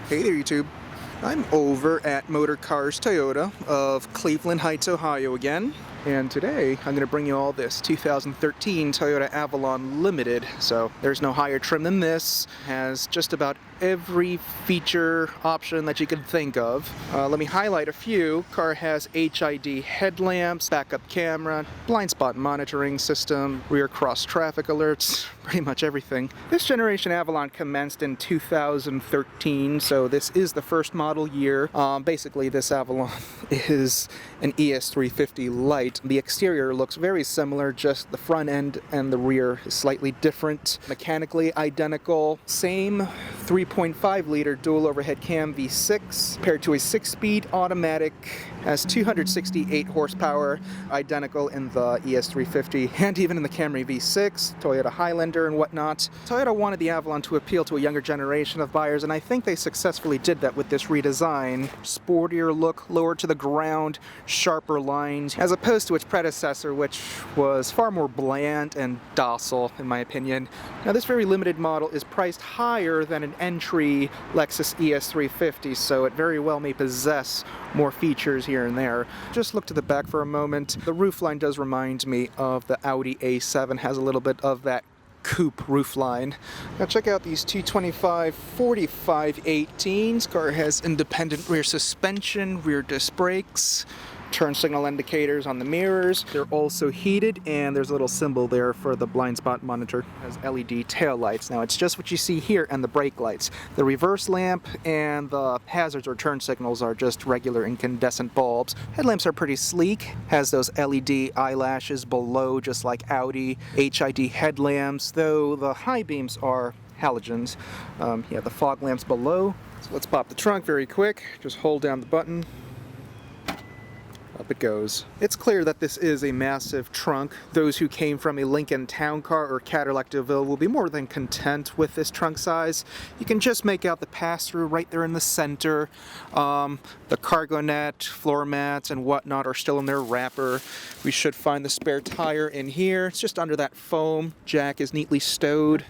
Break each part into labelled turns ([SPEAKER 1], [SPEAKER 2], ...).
[SPEAKER 1] Hey there, YouTube. I'm over at Motorcars Toyota of Cleveland Heights, Ohio again. And today, I'm going to bring you all this 2013 Toyota Avalon Limited. So there's no higher trim than this. Has just about every feature option that you can think of. Let me highlight a few. Car has HID headlamps, backup camera, blind spot monitoring system, rear cross traffic alerts, pretty much everything. This generation Avalon commenced in 2013, so this is the first model year. Basically, this Avalon is an ES350 Lite. The exterior looks very similar, just the front end and the rear is slightly different. Mechanically identical, same 3.5 liter dual overhead cam V6 paired to a 6-speed automatic, has 268 horsepower, identical in the ES350 and even in the Camry V6, Toyota Highlander and whatnot. Toyota wanted the Avalon to appeal to a younger generation of buyers, and I think they successfully did that with this redesign. Sportier look, lower to the ground, sharper lines, as opposed to its predecessor, which was far more bland and docile, in my opinion. Now, this very limited model is priced higher than an entry Lexus ES350, so it very well may possess more features here and there. Just look to the back for a moment. The roofline does remind me of the Audi A7, has a little bit of that coupe roofline. Now check out these 225/45/18s. Car has independent rear suspension, rear disc brakes, turn signal indicators on the mirrors. They're also heated, and there's a little symbol there for the blind spot monitor. It has LED tail lights. Now it's just what you see here, and the brake lights. The reverse lamp and the hazards or turn signals are just regular incandescent bulbs. Headlamps are pretty sleek. Has those LED eyelashes below, just like Audi. HID headlamps, though the high beams are halogens. Yeah, the fog lamps below. So let's pop the trunk very quick. Just hold down the button. Up it goes. It's clear that this is a massive trunk. Those who came from a Lincoln Town Car or Cadillac DeVille will be more than content with this trunk size. You can just make out the pass-through right there in the center. The cargo net, floor mats, and whatnot are still in their wrapper. We should find the spare tire in here. It's just under that foam. Jack is neatly stowed.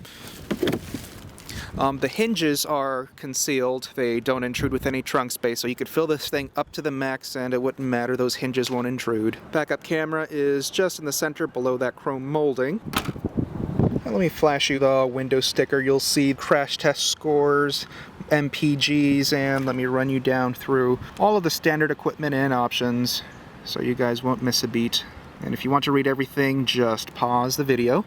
[SPEAKER 1] The hinges are concealed. They don't intrude with any trunk space, so you could fill this thing up to the max and it wouldn't matter. Those hinges won't intrude. Backup camera is just in the center below that chrome molding. Now let me flash you the window sticker. You'll see crash test scores, MPGs, and let me run you down through all of the standard equipment and options so you guys won't miss a beat. And if you want to read everything, just pause the video.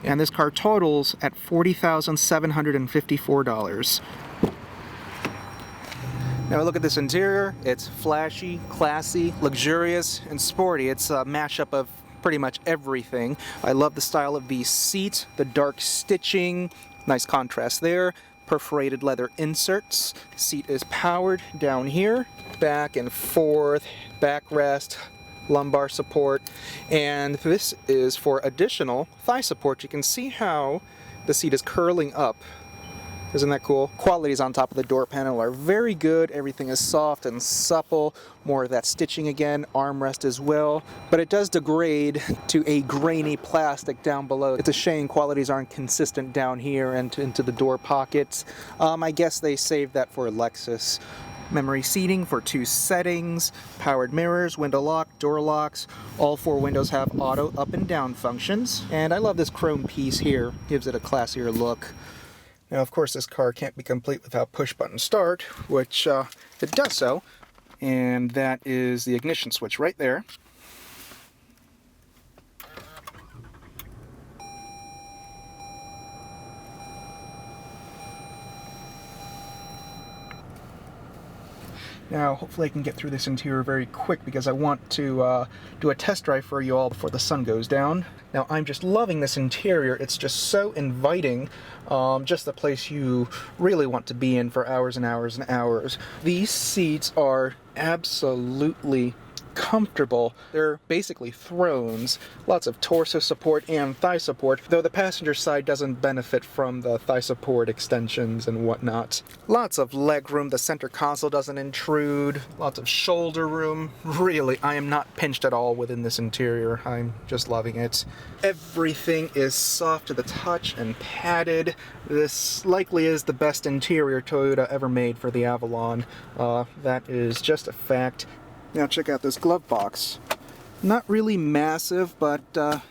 [SPEAKER 1] And this car totals at $40,754. Now look at this interior. It's flashy, classy, luxurious, and sporty. It's a mashup of pretty much everything. I love the style of the seat, the dark stitching, nice contrast there. Perforated leather inserts. The seat is powered down here, back and forth, backrest, lumbar support, and this is for additional thigh support. You can see how the seat is curling up. Isn't that cool? Qualities on top of the door panel are very good. Everything is soft and supple. More of that stitching again, armrest as well, but it does degrade to a grainy plastic down below. It's a shame qualities aren't consistent down here and into the door pockets. I guess they saved that for Lexus. Memory seating for 2 settings, powered mirrors, window lock, door locks. All 4 windows have auto up and down functions. And I love this chrome piece here, gives it a classier look. Now, of course, this car can't be complete without push button start, which it does so. And that is the ignition switch right there. Now, hopefully I can get through this interior very quick because I want to do a test drive for you all before the sun goes down. Now, I'm just loving this interior. It's just so inviting. Just the place you really want to be in for hours and hours and hours. These seats are absolutely comfortable. They're basically thrones. Lots of torso support and thigh support, though the passenger side doesn't benefit from the thigh support extensions and whatnot. Lots of leg room. The center console doesn't intrude. Lots of shoulder room. Really, I am not pinched at all within this interior. I'm just loving it. Everything is soft to the touch and padded. This likely is the best interior Toyota ever made for the Avalon. That is just a fact. Now check out this glove box. Not really massive, but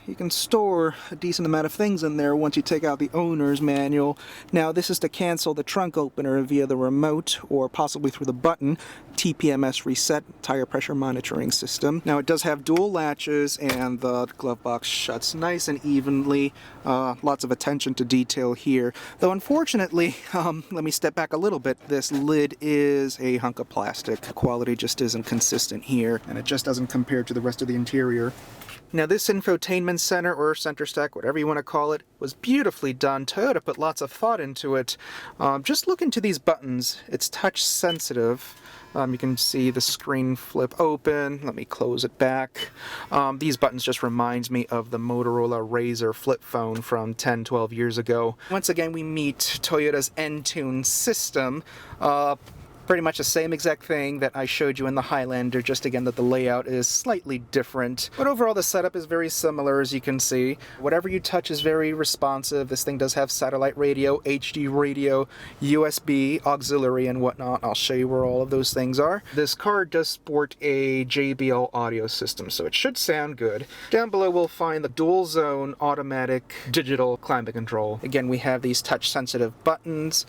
[SPEAKER 1] you can store a decent amount of things in there once you take out the owner's manual. Now this is to cancel the trunk opener via the remote or possibly through the button. TPMS reset, tire pressure monitoring system. Now it does have dual latches and the glove box shuts nice and evenly. Lots of attention to detail here. Though unfortunately, let me step back a little bit, this lid is a hunk of plastic. The quality just isn't consistent here, and it just doesn't compare to the rest of the interior. Now this Infotainment Center, or Center Stack, whatever you want to call it, was beautifully done. Toyota put lots of thought into it. Just look into these buttons. It's touch sensitive. You can see the screen flip open. Let me close it back. These buttons just reminds me of the Motorola Razr flip phone from 10-12 years ago. Once again, we meet Toyota's Entune system. Pretty much the same exact thing that I showed you in the Highlander, just again that the layout is slightly different. But overall the setup is very similar, as you can see. Whatever you touch is very responsive. This thing does have satellite radio, HD radio, USB, auxiliary, and whatnot. I'll show you where all of those things are. This car does sport a JBL audio system, so it should sound good. Down below we'll find the dual zone automatic digital climate control. Again, we have these touch sensitive buttons.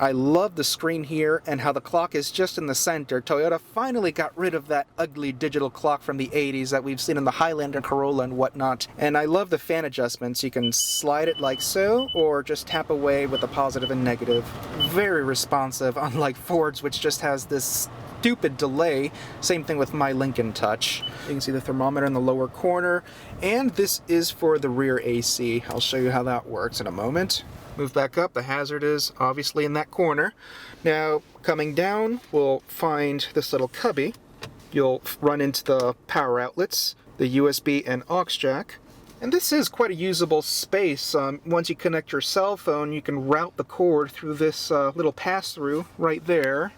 [SPEAKER 1] I love the screen here and how the clock is just in the center. Toyota finally got rid of that ugly digital clock from the 80s that we've seen in the Highlander, Corolla, and whatnot. And I love the fan adjustments. You can slide it like so, or just tap away with the positive and negative. Very responsive, unlike Ford's, which just has this stupid delay. Same thing with my Lincoln Touch. You can see the thermometer in the lower corner, and this is for the rear AC. I'll show you how that works in a moment. Move back up, the hazard is obviously in that corner. Now, coming down, we'll find this little cubby. You'll run into the power outlets, the USB and aux jack. And this is quite a usable space. Once you connect your cell phone, you can route the cord through this little pass-through right there.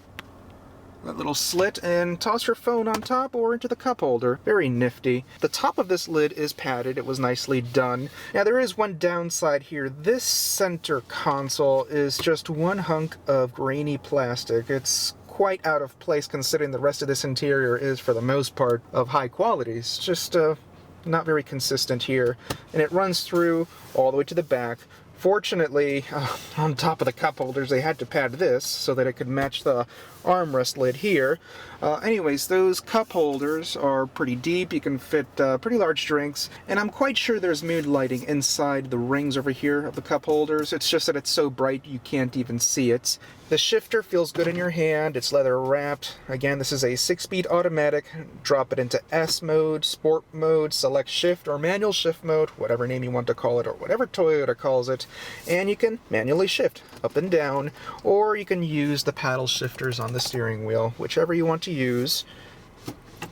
[SPEAKER 1] That little slit, and toss your phone on top or into the cup holder. Very nifty. The top of this lid is padded. It was nicely done. Now there is one downside here. This center console is just one hunk of grainy plastic. It's quite out of place considering the rest of this interior is, for the most part, of high quality. It's just not very consistent here. And it runs through all the way to the back. Fortunately, on top of the cup holders, they had to pad this so that it could match the armrest lid here. Anyways, those cup holders are pretty deep. You can fit pretty large drinks, and I'm quite sure there's mood lighting inside the rings over here of the cup holders. It's just that it's so bright you can't even see it. The shifter feels good in your hand. It's leather wrapped. Again, this is a 6-speed automatic. Drop it into S mode, sport mode, select shift or manual shift mode, whatever name you want to call it or whatever Toyota calls it. And you can manually shift up and down, or you can use the paddle shifters on the steering wheel, whichever you want to use.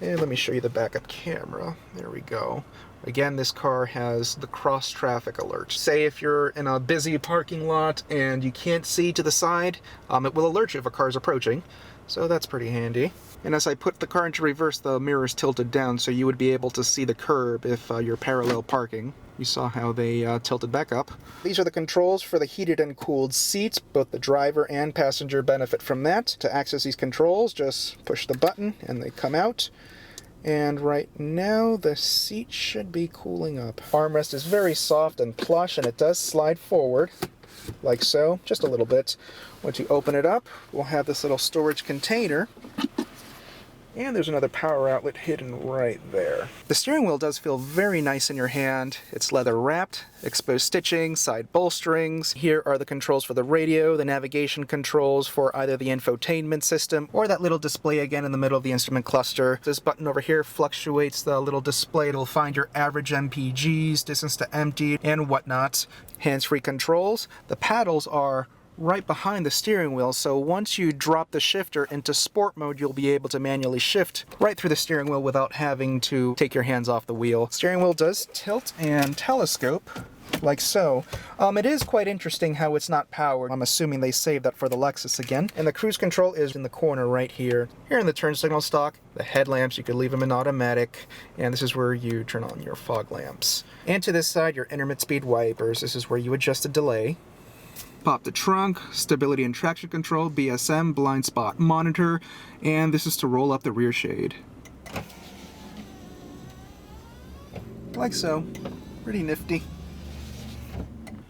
[SPEAKER 1] And let me show you the backup camera. There we go. Again, this car has the cross traffic alert. Say if you're in a busy parking lot and you can't see to the side, it will alert you if a car is approaching. So that's pretty handy. And as I put the car into reverse, the mirror is tilted down so you would be able to see the curb if you're parallel parking. You saw how they tilted back up. These are the controls for the heated and cooled seats. Both the driver and passenger benefit from that. To access these controls, just push the button and they come out. And right now, the seat should be cooling up. Armrest is very soft and plush, and it does slide forward, like so, just a little bit. Once you open it up, we'll have this little storage container. And there's another power outlet hidden right there. The steering wheel does feel very nice in your hand. It's leather wrapped, exposed stitching, side bolsterings. Here are the controls for the radio, the navigation controls for either the infotainment system or that little display again in the middle of the instrument cluster. This button over here fluctuates the little display. It'll find your average MPGs, distance to empty, and whatnot. Hands-free controls. The paddles are right behind the steering wheel, so once you drop the shifter into sport mode, you'll be able to manually shift right through the steering wheel without having to take your hands off the wheel. Steering wheel does tilt and telescope, like so. It is quite interesting how it's not powered. I'm assuming they saved that for the Lexus again. And the cruise control is in the corner right here. Here in the turn signal stock, the headlamps, you could leave them in automatic, and this is where you turn on your fog lamps. And to this side, your intermittent speed wipers. This is where you adjust the delay. Pop the trunk, stability and traction control, BSM, blind spot monitor, and this is to roll up the rear shade. Like so. Pretty nifty.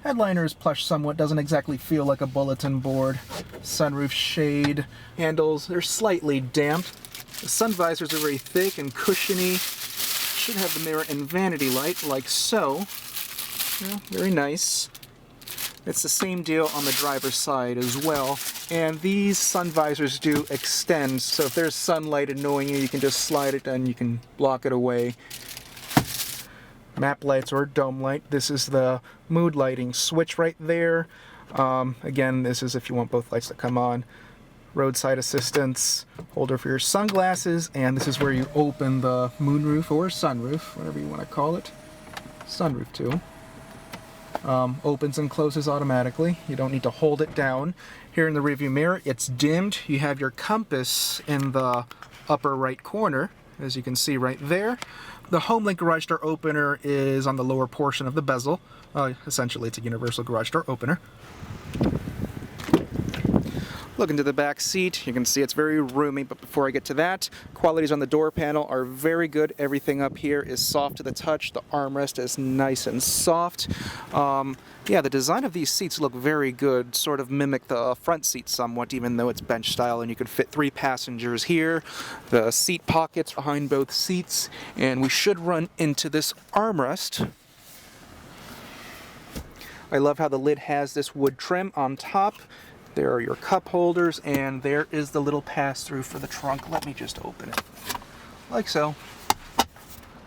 [SPEAKER 1] Headliner is plush somewhat, doesn't exactly feel like a bulletin board. Sunroof shade. Handles, they're slightly damped. The sun visors are very thick and cushiony. Should have the mirror and vanity light, like so. Yeah, very nice. It's the same deal on the driver's side as well. And these sun visors do extend, so if there's sunlight annoying you, you can just slide it and you can block it away. Map lights or dome light. This is the mood lighting switch right there. Again, this is if you want both lights to come on. Roadside assistance, holder for your sunglasses, and this is where you open the moonroof or sunroof, whatever you want to call it. Sunroof too. Opens and closes automatically. You don't need to hold it down. Here in the rearview mirror, it's dimmed. You have your compass in the upper right corner, as you can see right there. The HomeLink garage door opener is on the lower portion of the bezel. Essentially, it's a universal garage door opener. Look into the back seat, you can see it's very roomy, but before I get to that, qualities on the door panel are very good. Everything up here is soft to the touch. The armrest is nice and soft. Yeah, the design of these seats look very good, sort of mimic the front seat somewhat, even though it's bench style, and you could fit 3 passengers here. The seat pockets behind both seats, and we should run into this armrest. I love how the lid has this wood trim on top. There are your cup holders, and there is the little pass-through for the trunk. Let me just open it, like so.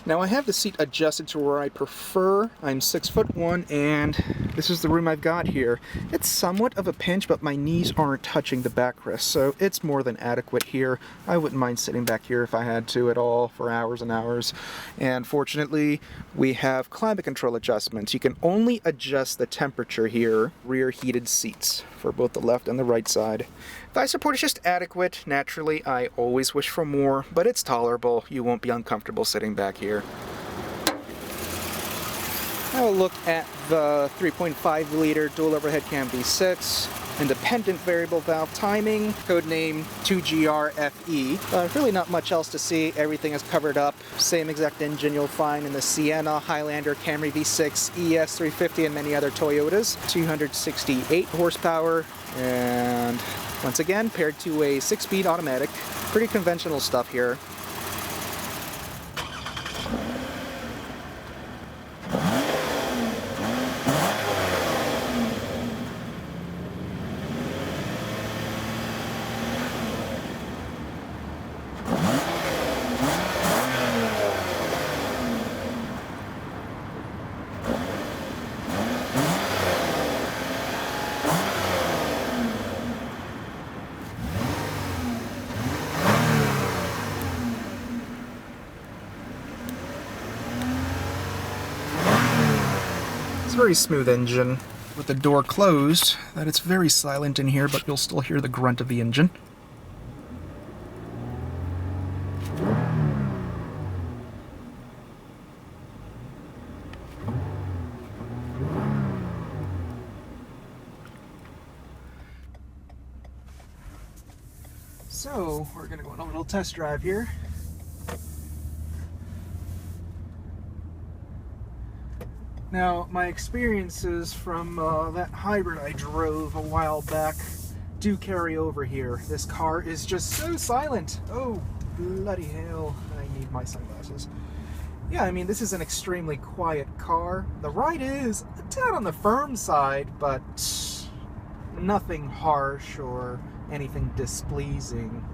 [SPEAKER 1] Now I have the seat adjusted to where I prefer. I'm 6'1", and this is the room I've got here. It's somewhat of a pinch, but my knees aren't touching the backrest, so it's more than adequate here. I wouldn't mind sitting back here if I had to at all for hours and hours. And fortunately, we have climate control adjustments. You can only adjust the temperature here. Rear heated seats for both the left and the right side. Thigh support is just adequate. Naturally, I always wish for more, but it's tolerable. You won't be uncomfortable sitting back here. Now we'll look at the 3.5 liter dual overhead cam V6, independent variable valve timing, codename 2GRFE. Really not much else to see. Everything is covered up. Same exact engine you'll find in the Sienna, Highlander, Camry V6, ES350, and many other Toyotas. 268 horsepower, and once again, paired to a 6-speed automatic. Pretty conventional stuff here. It's a very smooth engine. With the door closed, that it's very silent in here, but you'll still hear the grunt of the engine. So, we're going to go on a little test drive here. Now, my experiences from that hybrid I drove a while back do carry over here. This car is just so silent. Oh, bloody hell. I need my sunglasses. Yeah, I mean, this is an extremely quiet car. The ride is a tad on the firm side, but nothing harsh or anything displeasing.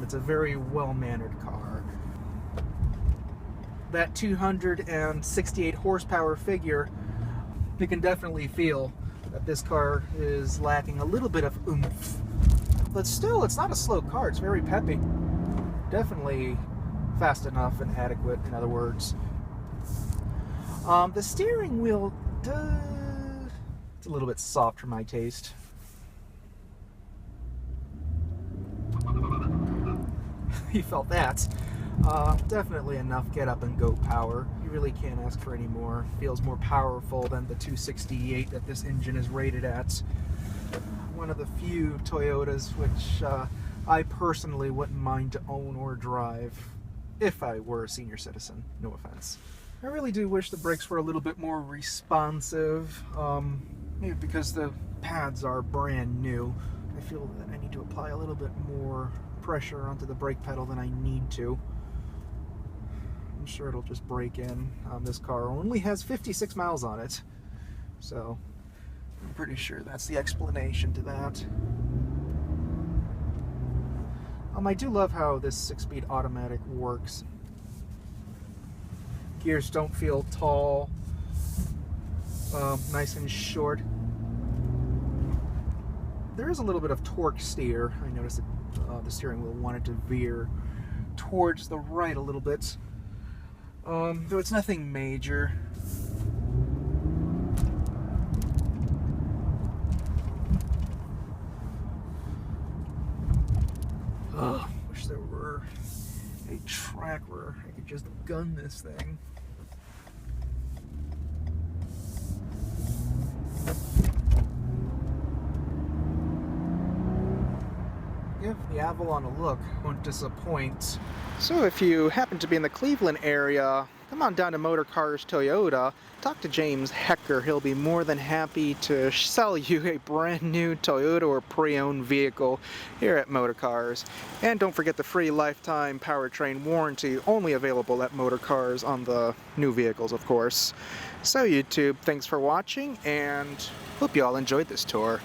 [SPEAKER 1] It's a very well-mannered car. That 268 horsepower figure, you can definitely feel that this car is lacking a little bit of oomph. But still, it's not a slow car. It's very peppy. Definitely fast enough and adequate, in other words. The steering wheel it's a little bit soft for my taste. You felt that. Definitely enough get up and go power. You really can't ask for any more. Feels more powerful than the 268 that this engine is rated at. One of the few Toyotas which I personally wouldn't mind to own or drive if I were a senior citizen. No offense. I really do wish the brakes were a little bit more responsive. Maybe because the pads are brand new. I feel that I need to apply a little bit more pressure onto the brake pedal than I need to. I'm sure it'll just break in. This car only has 56 miles on it, so I'm pretty sure that's the explanation to that. I do love how this 6-speed automatic works. Gears don't feel tall, nice and short. There is a little bit of torque steer. I noticed that the steering wheel wanted to veer towards the right a little bit, though it's nothing major. Wish there were a track where I could just gun this thing. Give the Avalon a look, won't disappoint. So if you happen to be in the Cleveland area, come on down to Motorcars Toyota, talk to James Hecker. He'll be more than happy to sell you a brand new Toyota or pre-owned vehicle here at Motorcars. And don't forget the free lifetime powertrain warranty, only available at Motorcars on the new vehicles, of course. So YouTube, thanks for watching, and hope you all enjoyed this tour.